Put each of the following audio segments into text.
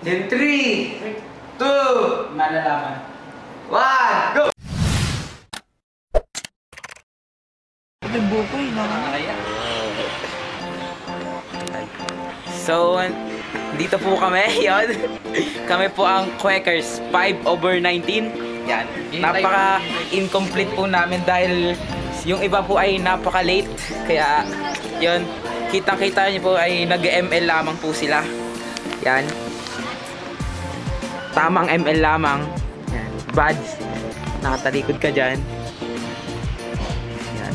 In 3, 2, Malalaman. 1, go! Nagbukoy na kaya. So, dito po kami, yun. Kami po ang Quakers 5/19. Yan. Napaka-incomplete po namin dahil yung iba po ay napaka-late. Kaya, yun. Kitang-kita niyo po ay nag-ML lamang po sila. Yan. Tamang ML lamang. Yan. Buds. Nakatalikod ka dyan. Yan.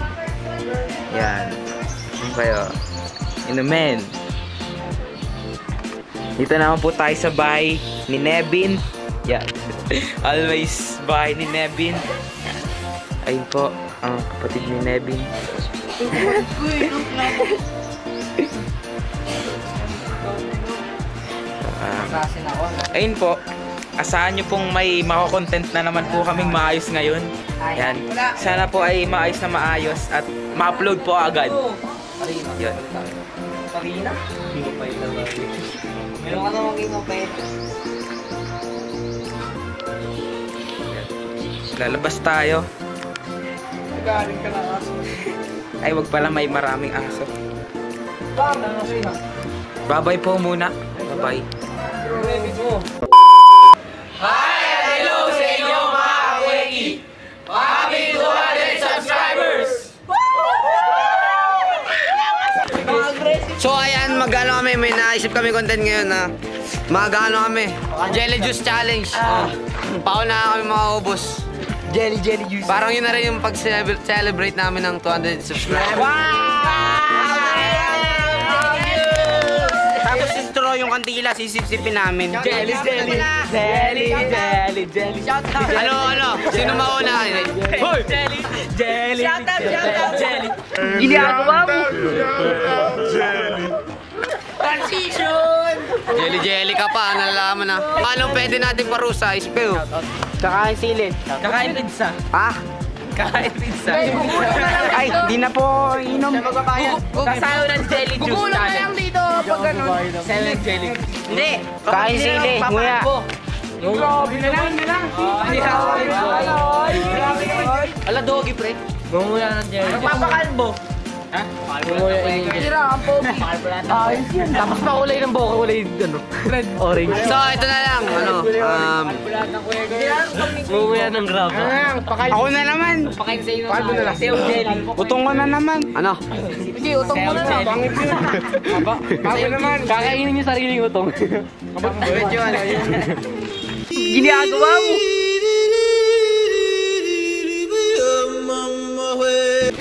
Yan. Ano kayo? Inumin. Dito naman po tayo sa bahay ni Nevin. Yan. Always bahay ni Nevin. Ayun po, ang kapatid ni Nevin. Ayun po, asahan nyo pong may mako-content na naman po kaming maayos ngayon. Yan. Sana po ay maayos na maayos at ma-upload po agad. Yan. Karina? Meron ka namang ginopay. Lalabas tayo. Nagaling ka ng aso. Ay, wag pala, may maraming aso. Bam! Nangasihan. Bye-bye po muna. Bye-bye. Hi! Hello sa inyo mga Kweki! Happy 200 subscribers! So ayan, mag-ano kami, may naisip kami content ngayon na mag-ano kami, Jelly Juice Challenge. Paano na kami makaubos. Jelly juice. Parang yun na rin yung pag-celebrate namin ng 200 subscribers. Tapos si straw yung kantila, sisip-sipin namin. Jelly. Ano? Sino mauna? Hoy! Jelly! Shout out! Jelly! Ginagawa mo! Jelly ka pa, nalalaman na. Paano pwede natin parusa? Ispeo. Kakain sili. Kakain pizza. Ha? Kakain pizza. Ay, di na po inom. Sasayaw ng jelly juice. Gugulo na lang dito pag ganun. Selling jelly. Hindi. Kain sili, nguya. Grabe naman nila. Ala, doggy pre. Gumuya ng jelly. Nagpapakalbo. Ha? Gumuya yung sira ang pogi. Ayos yan. Tapos makulay ng buhok, kulay red. Orange. So ito na lang, Gumuya ng grab. Ako na naman. Pakain sa inyo. Kalbo na lang. Sayo jelly. Utong ko na naman. ano? Sige, utong mo na lang. Pangit yun. Sayo naman. Kakainin yung sariling utong. Medyo ano yun. Ginagawa mo.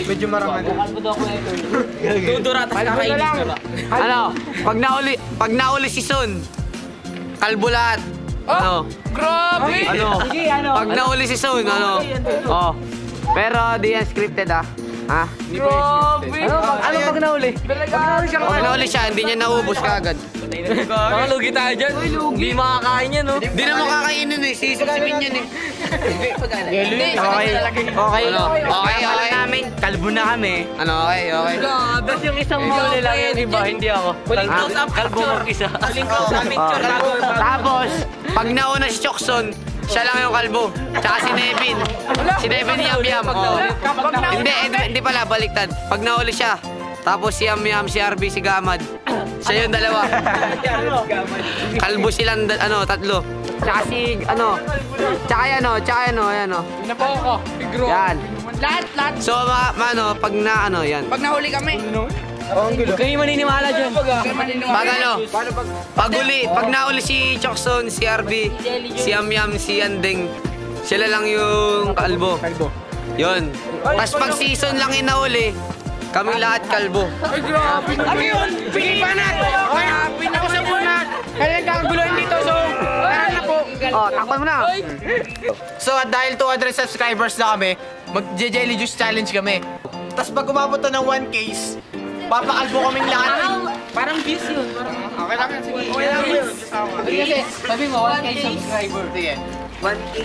Medyo maraman. Dudura, tapos kakainis ka ba? Ano? Pag nauli si Son, kalbo lahat. Ano? Grabe! Ano? Sige, ano? Pag nauli si Son, ano? Oh. Pero di yan scripted ah. Ha? Grabe! Ano pag nauli? Pag nauli siya, hindi niya naubos kaagad. Nakalugi tayo dyan. Hindi makakain yan, no? Hindi naman kakainin eh. Sisipsipin yan eh. Okay. Ano? Okay. namin, kalbo na kami. Ano? Okay. Tapos yung isang mauli lang yung iba, hindi ako. Huling close up Kalbo mag-isa. Huling close up picture. Tapos, pag nauna si Chokson, siya lang yung kalbo. Tsaka si Nevin. Si Nevin Yam. Oh. Hindi pala, baliktad. Pag nauli siya, tapos si Yam, si RB, si Gamad. Siya yung dalawa. Kalbo silang tatlo. Tsaka si, tsaka yan o. Pinapaw ko. Igro. Yan. Lahat. So, pag yan. Pag nahuli kami. Huwag kayo maniniwala dyan. Pag nauli si Chokson, si RB, si Yam, si Andeng, sila lang yung kalbo. Yun. Tapos pag season lang yung nauli, kami lahat kalbo. Ay, grabe. Ano yun? Pinipanat. Okay, pinapusap mo na. Kaya nagkakaguluhan dito, so tara na po. Oh, takpan mo na. So, dahil 200 subscribers na kami, mag-jelly juice challenge kami. Tapos pag umabot na ng 1K, papakalbo kaming lahat. Parang views yun. Okay lang yan. Okay lang yun. Kasi, sabi mo, 1K subscriber. Sige. 1K.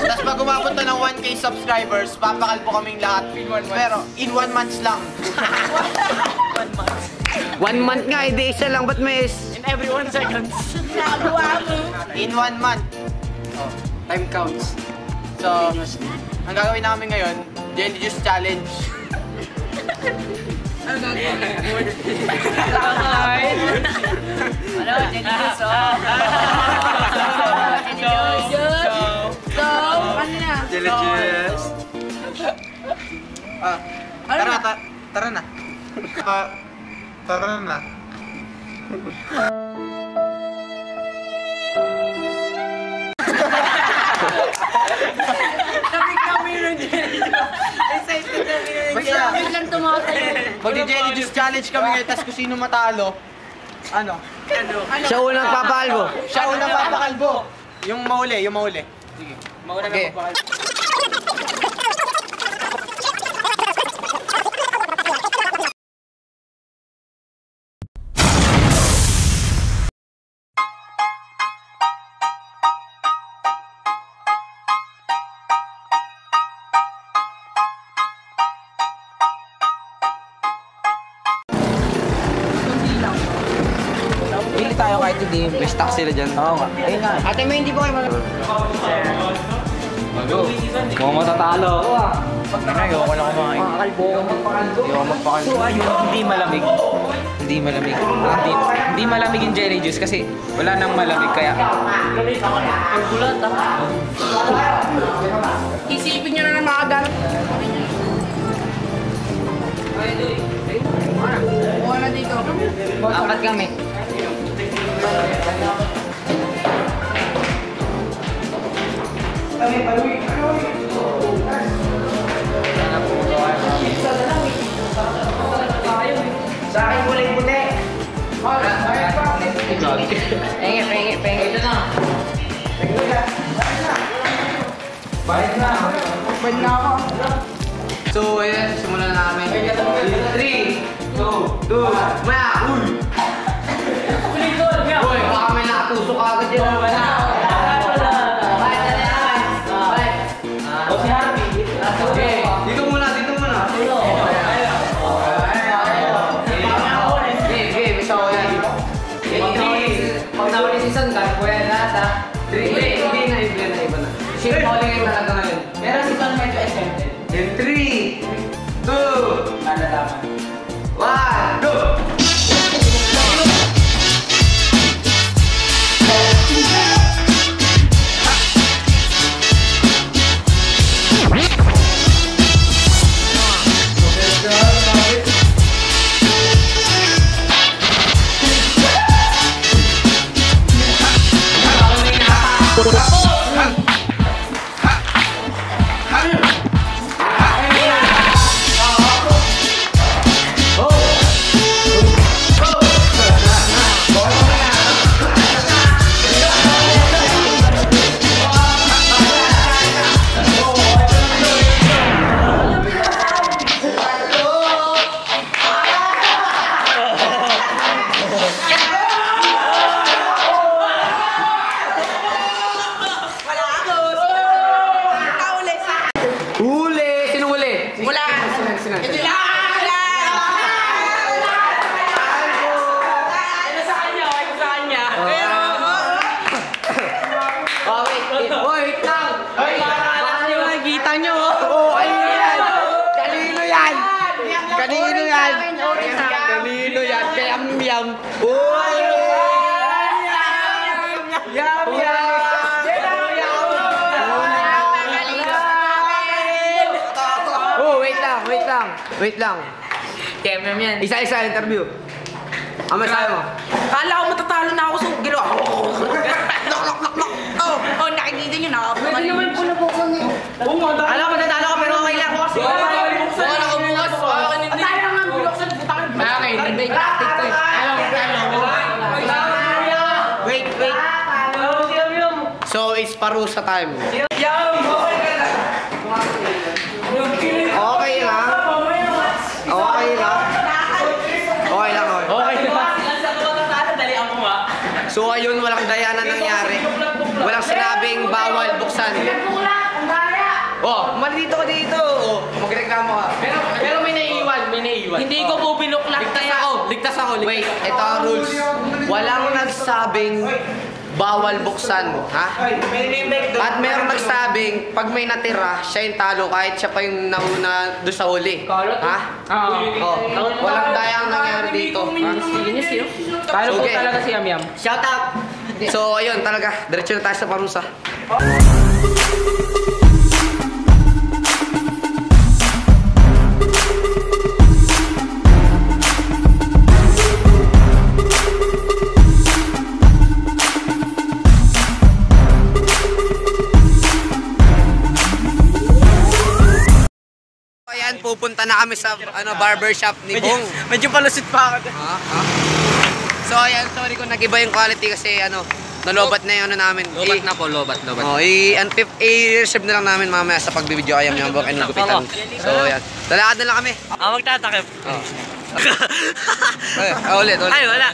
Tapos pag umabot na ng 1K subscribers, papakalbo kaming lahat. Pero, in 1 month lang. 1 month? 1 month nga, hindi isa lang. Ba't may in every 1 seconds. In 1 month. Oh, time counts. So, ang gagawin namin ngayon, Jelly Juice Challenge. Ano, Jelly Juice, ano na? Jelly juice. Tara na. Tara na. Biglang tumatayo. Magdi-Jelly Juice Challenge kami ngayon, tapos kung sino matalo, ano? Siya unang papakalbo. Siya unang papakalbo. Yung mahuli. Sige. Mauna na Okay. po pa. Bili tayo kahit hindi. May stock sila dyan. Oo nga. Ayun nga. Ate, may hindi po kayo malapit. Mukhang matatalo ako ah. Ayoko na kumain. Ayoko magpakalbo. So ayun, hindi malamig. Hindi malamig yung jelly juice kasi wala nang malamig kaya. Ang gulat Isipin nyo na ng mga gamit. Buka na dito. 4 kami. Sa akin kulay puti. Pengi. Ito na. Bayad na. Pwede na ako. So, ayan, simulan na namin. 3, 2, 1. Maya! Uy! Uy, baka may nakatusok agad yan. Dito muna. Okay, bisa ko yan. Pag nawali si Son, gano'n po yan lahat ha. Hindi na, iba na. Sino huli ngayon talaga ngayon? Pero si Son medyo exempted. In 3, 2, Nalalaman. 1, go! Wait lang. Kemem yan. Isa-isa interview. Ang masabi mo? Kala ko matatalo na ako sa ginawa. Oh, nakikita nyo, nakapagod. Pwede naman po na po kami. Alam ko, matatalo ka pero okay lang. Wala ko bukas. Tayo lang ang buloksan. Okay, hindi. Tactic to eh. Wait. So, it's parusa time. Okay lang. So ayun, walang daya na nangyari. Walang sinabing bawal buksan. Oh, mali dito ka dito. Oh, magreklamo ka. Pero may naiiwan. Hindi ko po binuklat kaya ako. Ligtas ako. Wait, ito ang rules. Walang nagsabing bawal buksan, ha? At merong nagsabing, pag may natira, siya yung talo kahit siya pa yung nauna doon sa huli. Ha? Oh, walang dayang nangyari dito. Ha? Talo po Okay. talaga si Yam-Yam. Shout out! So, ayun talaga. Diretso na tayo sa parusa. Ayan, pupunta na kami sa barbershop ni Bong. Medyo palusot pa ako. So ayan, sorry kung nag-iba yung quality kasi nalobat na yung namin. Lobat na po, lobat. Oh, i-reserve na lang namin mamaya sa pagbibideo ayam yung Bong and gupitan. So ayan, lalakad na lang kami. Magtatakip. Ulit. Ay, wala.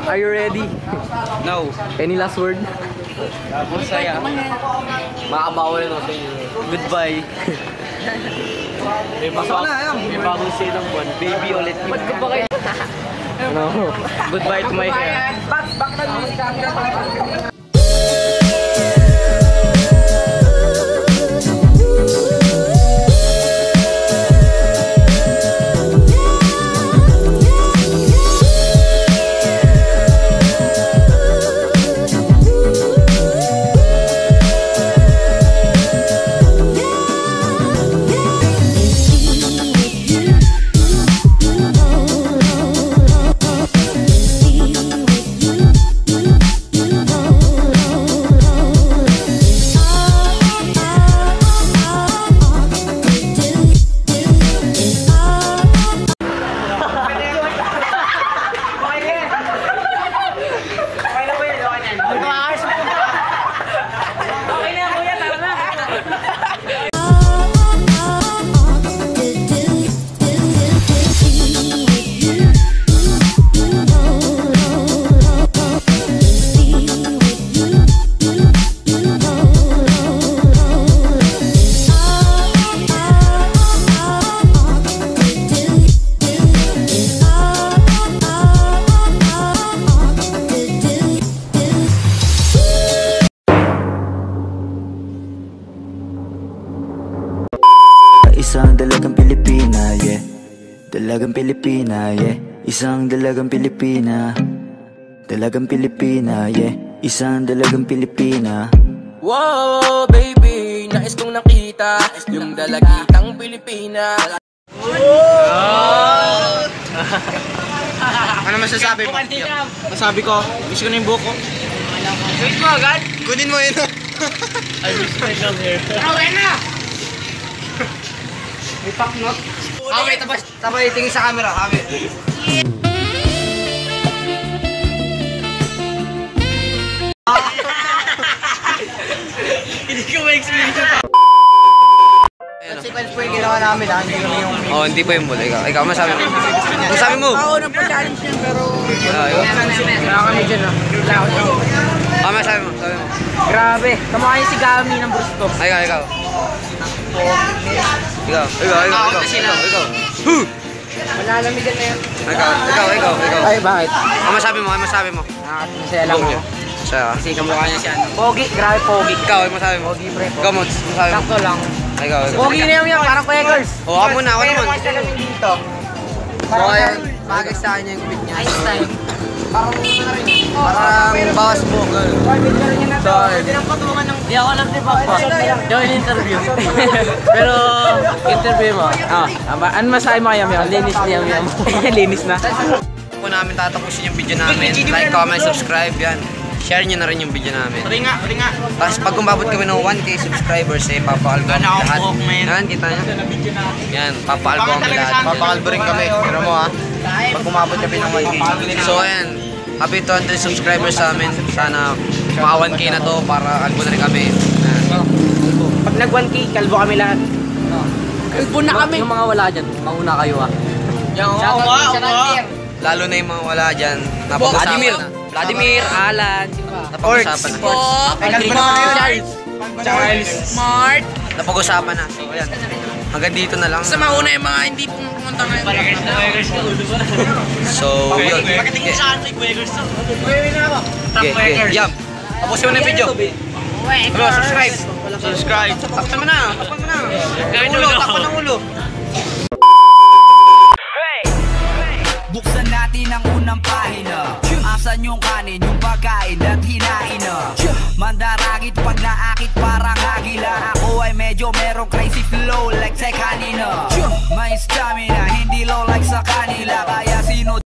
Are you ready? No. Any last word? Masaya. Makabawal na sa inyo. Goodbye. May bagong silang buwan. Baby ulit. Ba't ka ba kayo? Goodbye to my hair. Back na mo sa camera. Isang dalagang Pilipina, yeah. Dalagang Pilipina, yeah. Isang dalagang Pilipina. Dalagang Pilipina, yeah. Isang dalagang Pilipina. Wow, baby, nais kong nakita yung dalagitang Pilipina. Ano masasabi mo? Masabi ko, wish ko na yung buhok ko. Wait mo agad? Kunin mo yun. Okay na! May paknot. Kami, tapos tingin sa camera. Kami. Hindi ko ma-explain ito. Sequence po yung ginawa namin ha. Hindi kami yung... Oh, hindi pa yung mula. Ikaw, masabi mo. Masabi mo. Ako na po challenge niya pero... Wala kami dyan ah. Wala ako dyan. Masabi mo. Sabi mo. Grabe, kamukha yung si Gami ng Brusto. Ikaw. Malalamigan na yun. Ikaw. Ay, bakit? Masabi mo. Nakakasaya lang ako. Siya. Kasi kamukha niya si ano. Pogi, grabe pogi. Ikaw, masabi mo. Pogi, pre. Ikaw, masabi mo. Sakto lang. Ikaw. Pogi na yun, parang Quakers. Oo, ako muna. Ako naman. Kasi namin dito. So, ayan. Bagay sa kanya yung gupit niya. Einstein. Parang ano na rin. Parang bawas po. Hindi ako lang din pa. Yung interview. Pero, interview mo. Ano masahe mo kaya Yam? Linis niya yan. Linis na. Po namin tatapusin yung video namin. Like, comment, subscribe yan. Share nyo na rin yung video namin. Ringa. Tapos pag umabot kami ng 1K subscribers, eh, papaalbo kami lahat. Yan, kita nyo? Yan, papaalbo kami lahat. Papakalbo rin kami. Pero mo ha. Pag umabot kami ng 1K. So, ayan. Happy 200 subscribers sa amin. Sana maka 1K na to para kalbo na rin kami. Pag nag 1K, kalbo kami lahat. Kalbo na kami. Yung mga wala dyan, mauna kayo ha. Lalo na yung mga wala dyan. Napag-usapan na. Vladimir, Alan, Napag-usapan na. Charles, Smart. Napag-usapan na. So, ayan. Hanggang dito na lang. Sa mauna yung mga hindi pumunta ngayon. So, yun. Okay. Yam. Tapusin mo na yung video. Ano, subscribe. Takpan mo na. Takpan ng ulo. Buksan natin ang unang pahina. Asan yung kanin, yung pagkain at hinain na. Mandaragit pag naakit parang agila. Ako ay medyo merong crazy flow like sa kanina.